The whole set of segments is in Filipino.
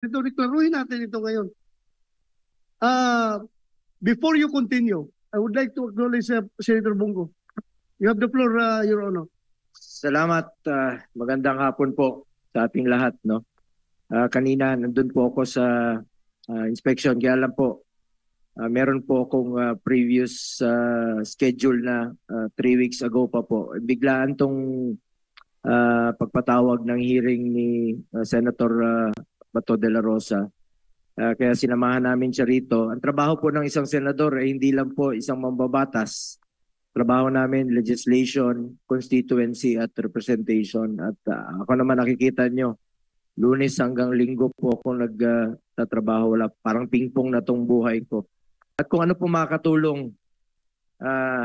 Ito, reklaruhin natin ito ngayon. Before you continue, I would like to acknowledge Senator Bongo. You have the floor, Your Honor. Salamat. Magandang hapon po sa ating lahat. No? Kanina nandun po ako sa inspection. Kaya lang po, meron po akong previous schedule na 3 weeks ago pa po. Biglaan tong pagpatawag ng hearing ni Senator Bato de la Rosa. Kaya sinamahan namin siya rito. Ang trabaho po ng isang senador ay hindi lang po isang mambabatas. Trabaho namin, legislation, constituency at representation. At ako naman nakikita nyo, Lunes hanggang Linggo po ako nagtatrabaho. Wala, parang pingpong na tong buhay ko. At kung ano po makakatulong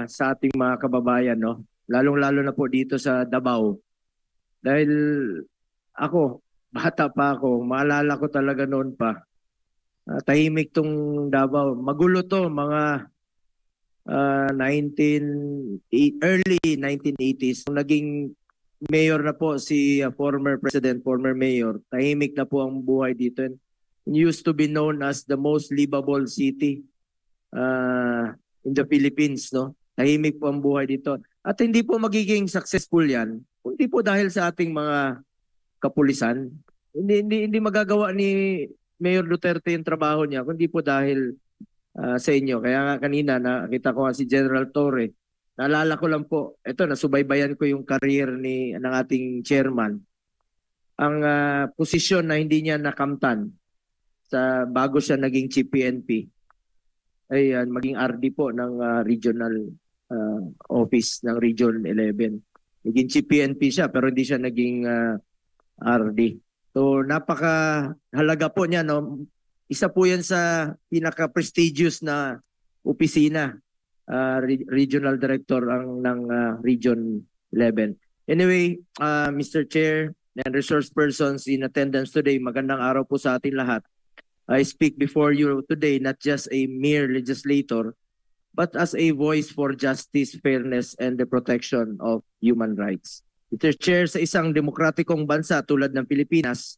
sa ating mga kababayan, no? Lalong-lalo na po dito sa Davao. Dahil ako, bata pa ako, maalala ko talaga noon pa. Tahimik tong Davao. Magulo to, mga early 1980s. Naging mayor na po si former president, former mayor. Tahimik na po ang buhay dito. And used to be known as the most livable city in the Philippines. No? Tahimik po ang buhay dito. At hindi po magiging successful yan, hindi po dahil sa ating mga kapulisan. Hindi magagawa ni Mayor Duterte yung trabaho niya, kundi po dahil sa inyo. Kaya nga kanina nakita ko si General Torre. Naalala ko lang po, ito nasubaybayan ko yung career ng ating chairman. Ang posisyon na hindi niya nakamtan bago siya naging Chief PNP ay maging RD po ng regional office ng Region 11. Naging Chief PNP siya pero hindi siya naging RD. So napakahalaga po niya, no? Isa po 'yan sa pinaka-prestigious na opisina, regional director ng Region 11. Anyway, Mr. Chair and resource persons in attendance today, magandang araw po sa ating lahat. I speak before you today not just a mere legislator, but as a voice for justice, fairness, and the protection of human rights. Mr. Chair, sa isang demokratikong bansa tulad ng Pilipinas,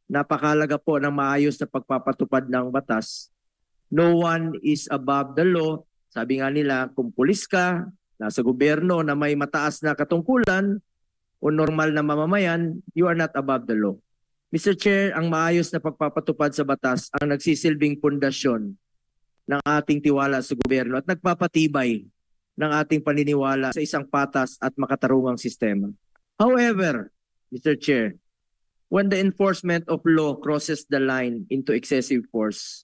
napakahalaga po ng maayos na pagpapatupad ng batas. No one is above the law. Sabi nga nila, kung pulis ka, nasa gobyerno na may mataas na katungkulan o normal na mamamayan, you are not above the law. Mr. Chair, ang maayos na pagpapatupad sa batas ang nagsisilbing pundasyon ng ating tiwala sa gobyerno at nagpapatibay ng ating paniniwala sa isang patas at makatarungang sistema. However, Mr. Chair, when the enforcement of law crosses the line into excessive force,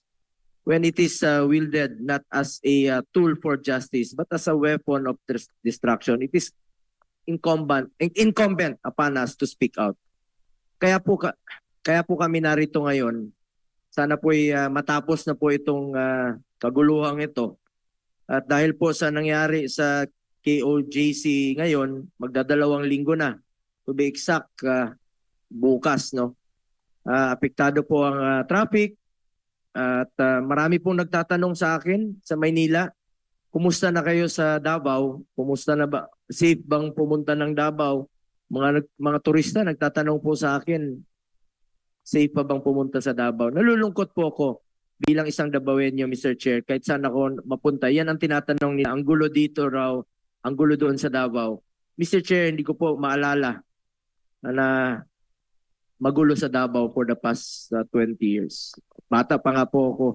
when it is wielded not as a tool for justice but as a weapon of destruction, it is incumbent upon us to speak out. Kaya po kami narito ngayon. Sana po matapos na po itong kaguluhang ito. At dahil po sa nangyari sa KOJC ngayon, magdadalawang linggo na. To be exact, bukas, no? Apektado po ang traffic at marami pong nagtatanong sa akin sa Maynila, kumusta na kayo sa Davao? Kumusta na ba? Safe bang pumunta ng Davao? Mga turista nagtatanong po sa akin, safe pa bang pumunta sa Davao? Nalulungkot po ako bilang isang Davaoenyo, Mr. Chair, kahit saan ako mapunta. Yan ang tinatanong nila, ang gulo dito raw, ang gulo doon sa Davao. Mr. Chair, hindi ko po maalala na magulo sa Davao for the past 20 years. Bata pa nga po ako.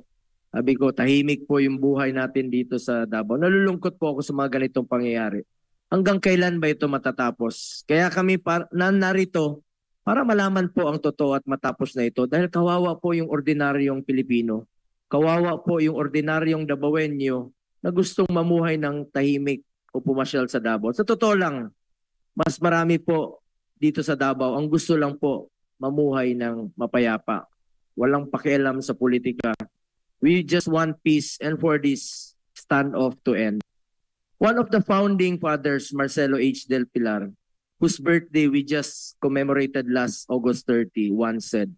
Sabi ko, tahimik po yung buhay natin dito sa Davao. Nalulungkot po ako sa mga ganitong pangyayari. Hanggang kailan ba ito matatapos? Kaya kami narito para malaman po ang totoo at matapos na ito. Dahil kawawa po yung ordinaryong Pilipino. Kawawa po yung ordinaryong Davaoenyo na gustong mamuhay ng tahimik o pumasyal sa Davao. Sa totoo lang, mas marami po dito sa Davao ang gusto lang po mamuhay ng mapayapa. Walang pakialam sa politika. We just want peace and for this standoff to end. One of the founding fathers, Marcelo H. Del Pilar, whose birthday we just commemorated last August 30, once said,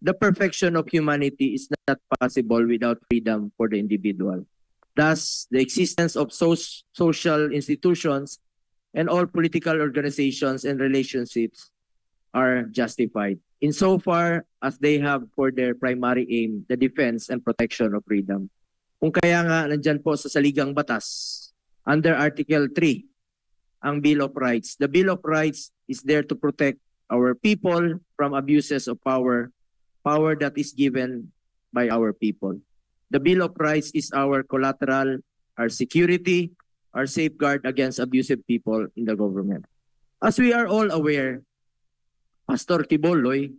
"The perfection of humanity is not possible without freedom for the individual. Thus, the existence of social institutions and all political organizations and relationships are justified. insofar as they have for their primary aim the defense and protection of freedom. Kung kaya nga nandyan po sa saligang batas, under Article 3, ang Bill of Rights. The Bill of Rights is there to protect our people from abuses of power, power that is given by our people. The Bill of Rights is our collateral, our security, our safeguard against abusive people in the government. As we are all aware, Pastor Quiboloy,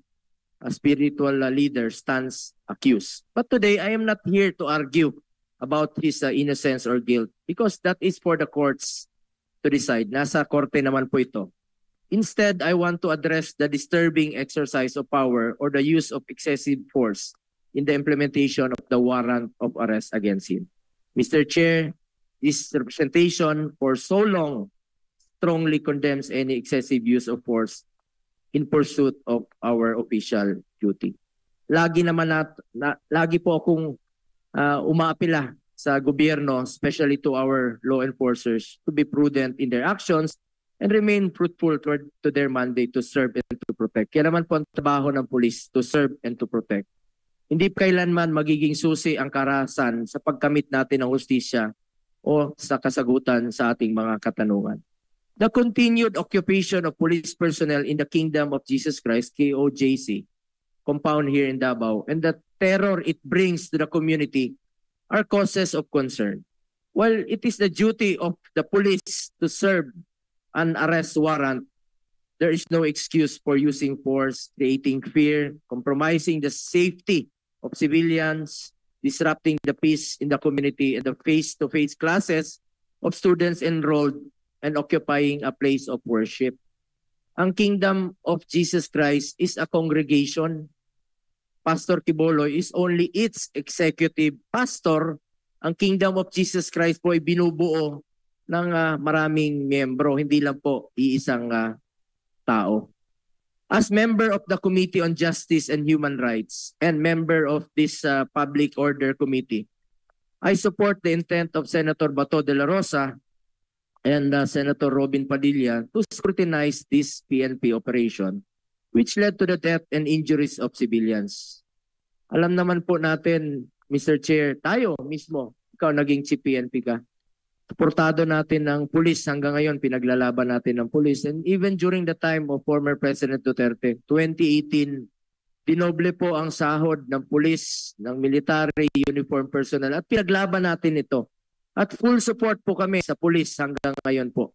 a spiritual leader, stands accused. But today, I am not here to argue about his innocence or guilt because that is for the courts to decide. Nasa korte naman po ito. Instead, I want to address the disturbing exercise of power or the use of excessive force in the implementation of the warrant of arrest against him. Mr. Chair, this representation for so long strongly condemns any excessive use of force in pursuit of our official duty. Lagi po akong umaapila sa gobyerno, especially to our law enforcers, to be prudent in their actions and remain fruitful to their mandate to serve and to protect. Kaya naman po ang trabaho ng pulis, to serve and to protect. Hindi kailanman magiging susi ang karahasan sa pagkamit natin ng hustisya o sa kasagutan sa ating mga katanungan. The continued occupation of police personnel in the Kingdom of Jesus Christ, KOJC, compound here in Davao, and the terror it brings to the community are causes of concern. While it is the duty of the police to serve an arrest warrant, there is no excuse for using force, creating fear, compromising the safety of civilians, disrupting the peace in the community, and the face-to-face classes of students enrolled and occupying a place of worship. Ang Kingdom of Jesus Christ is a congregation. Pastor Quiboloy is only its executive pastor. Ang Kingdom of Jesus Christ po ay binubuo ng maraming miyembro, hindi lang po iisang tao. As member of the Committee on Justice and Human Rights and member of this Public Order Committee, I support the intent of Senator Bato de la Rosa and Senator Robin Padilla to scrutinize this PNP operation, which led to the death and injuries of civilians. Alam naman po natin, Mr. Chair, tayo mismo, ikaw naging chief PNP ka. Suportado natin ng pulis hanggang ngayon, pinaglalaban natin ng pulis. And even during the time of former President Duterte, 2018, dinoble po ang sahod ng pulis, ng military uniform personnel at pinaglaban natin ito. At full support po kami sa pulis hanggang ngayon po.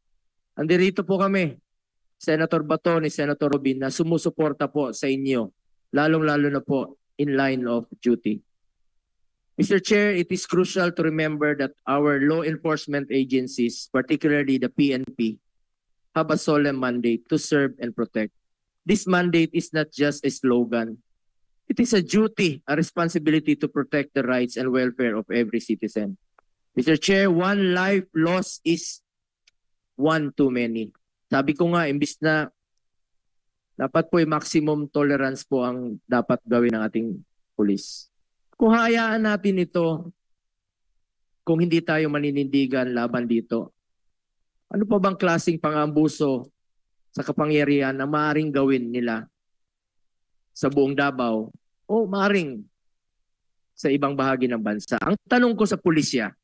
Andirito po kami, Senator Bato ni Senator Robin, na sumusuporta po sa inyo, lalong-lalo na po in line of duty. Mr. Chair, it is crucial to remember that our law enforcement agencies, particularly the PNP, have a solemn mandate to serve and protect. This mandate is not just a slogan. It is a duty, a responsibility to protect the rights and welfare of every citizen. Mr. Chair, one life lost is one too many. Sabi ko nga, imbis na dapat po yung maximum tolerance po ang dapat gawin ng ating pulis. Kung hayaan natin ito, kung hindi tayo maninindigan laban dito, ano pa bang klaseng pang-ambuso sa kapangyarihan na maaaring gawin nila sa buong Davao o maaaring sa ibang bahagi ng bansa? Ang tanong ko sa pulisya,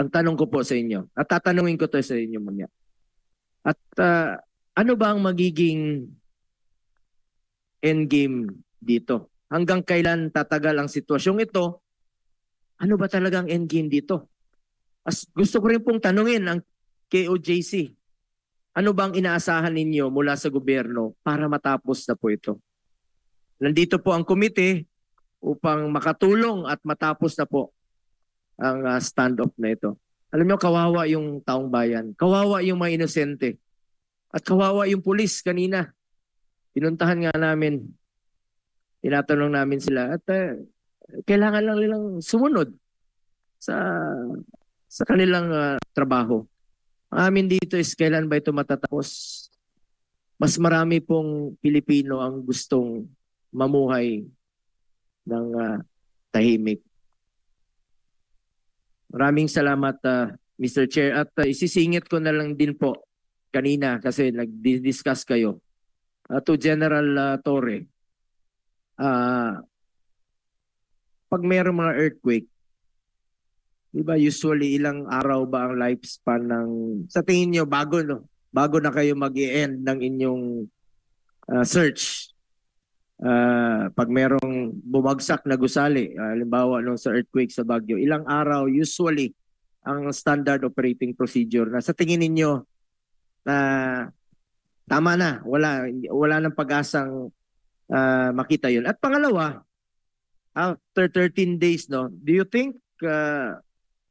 ang tanong ko po sa inyo, at tatanungin ko to sa inyo mamaya. At ano ba ang magiging endgame dito? Hanggang kailan tatagal ang sitwasyong ito? Ano ba talagang endgame dito? As gusto ko rin pong tanungin ang KOJC. Ano bang inaasahan ninyo mula sa gobyerno para matapos na po ito? Nandito po ang komite upang makatulong at matapos na po ang standoff na ito. Alam niyo, kawawa yung taong bayan. Kawawa yung mga inosente. At kawawa yung pulis kanina. Pinuntahan nga namin. Tinatanong namin sila. At kailangan lang nilang sumunod sa kanilang trabaho. Ang amin dito is kailan ba ito matatapos? Mas marami pong Pilipino ang gustong mamuhay ng tahimik. Maraming salamat, Mr. Chair. At isisingit ko na lang din po kanina kasi nag-discuss kayo. to General Torre. Pag mayroong mga earthquake, di ba usually ilang araw ba ang lifespan ng, sa tingin nyo, bago na kayo mag-i-end ng inyong search? Pag merong bumagsak na gusali, halimbawa nung sa earthquake sa Baguio, ilang araw usually ang standard operating procedure na sa tingin ninyo tama na, wala nang pag-asang makita yun? At pangalawa, after 13 days, no, do you think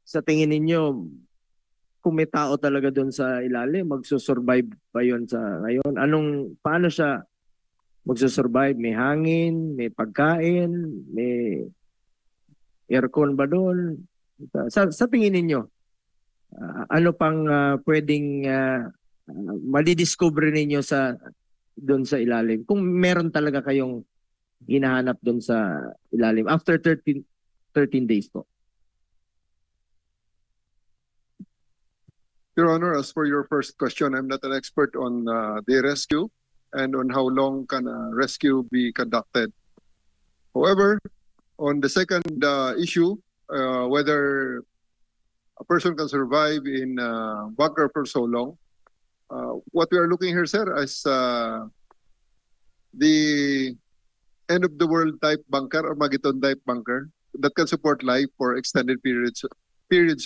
sa tingin ninyo kung may tao talaga doon sa ilalim, magsusurvive pa yun sa ngayon? Paano siya magsusurvive? May hangin, may pagkain, may aircon ba doon? Sa tingin ninyo, ano pang pwedeng madidiscover ninyo doon sa ilalim? Kung meron talaga kayong hinahanap doon sa ilalim after 13 days po. Your Honor, as for your first question, I'm not an expert on the rescue and on how long can a rescue be conducted. However, on the second issue, whether a person can survive in bunker for so long, what we are looking here, sir, is the end-of-the-world type bunker or Mageddon type bunker that can support life for extended periods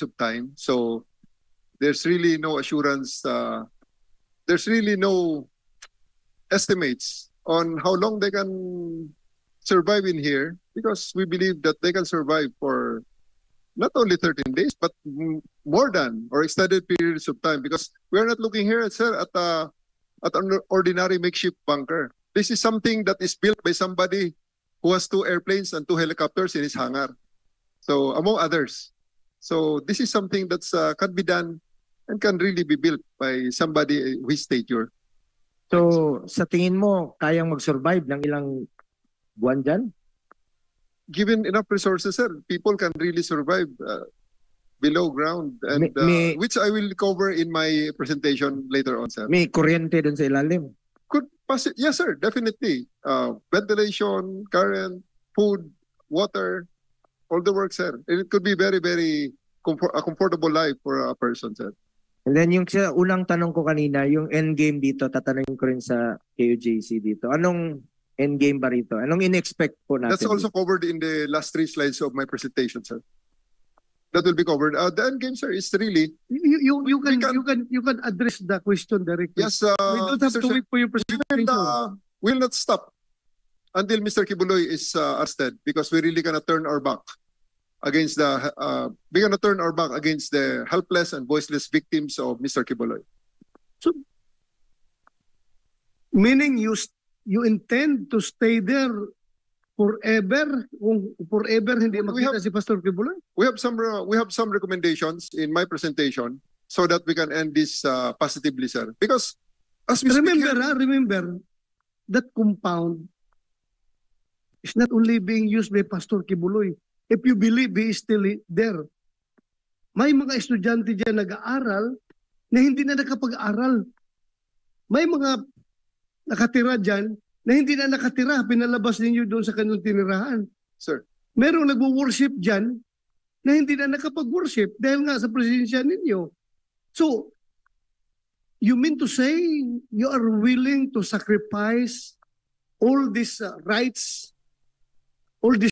of time. So there's really no assurance, there's really no estimates on how long they can survive in here, because we believe that they can survive for not only 13 days, but more than or extended periods of time, because we are not looking here, sir, at an ordinary makeshift bunker. This is something that is built by somebody who has 2 airplanes and 2 helicopters in his hangar. So, among others. So, this is something that's can be done and can really be built by somebody with stature. So, sa tingin mo, kayang mag-survive ng ilang buwan dyan? Given enough resources, sir, people can really survive below ground, and which I will cover in my presentation later on, sir. May kuryente doon sa ilalim? Yes, sir, definitely. Ventilation, current, food, water, all the work, sir. And it could be very, very a comfortable life for a person, sir. And then yung sa unang tanong ko kanina, yung end game dito, tatanungin ko rin sa KOJC dito. Anong end game ba rito? Anong in-expect po natin? That's also covered in the last 3 slides of my presentation, sir. That will be covered. The end game, sir, is really you can address the question directly. yes. We don't have to wait for your presentation. We'll not stop until Mr. Kibuloy is arrested, because we really gonna turn our back against the helpless and voiceless victims of Mr. Kibuloy. So, meaning you intend to stay there forever? Kung forever hindi makita si Pastor Kibuloy? We have some recommendations in my presentation so that we can end this positively, sir. Because as we remember that compound is not only being used by Pastor Kibuloy. If you believe he is still there, may mga estudyante dyan nag-aaral na hindi na nakapag-aral. May mga nakatira dyan na hindi na nakatira, pinalabas ninyo doon sa kanyang tinirahan. Sir. Merong nagwo-worship dyan na hindi na nakapag-worship dahil nga sa presensya ninyo. So, you mean to say you are willing to sacrifice all these rights, all these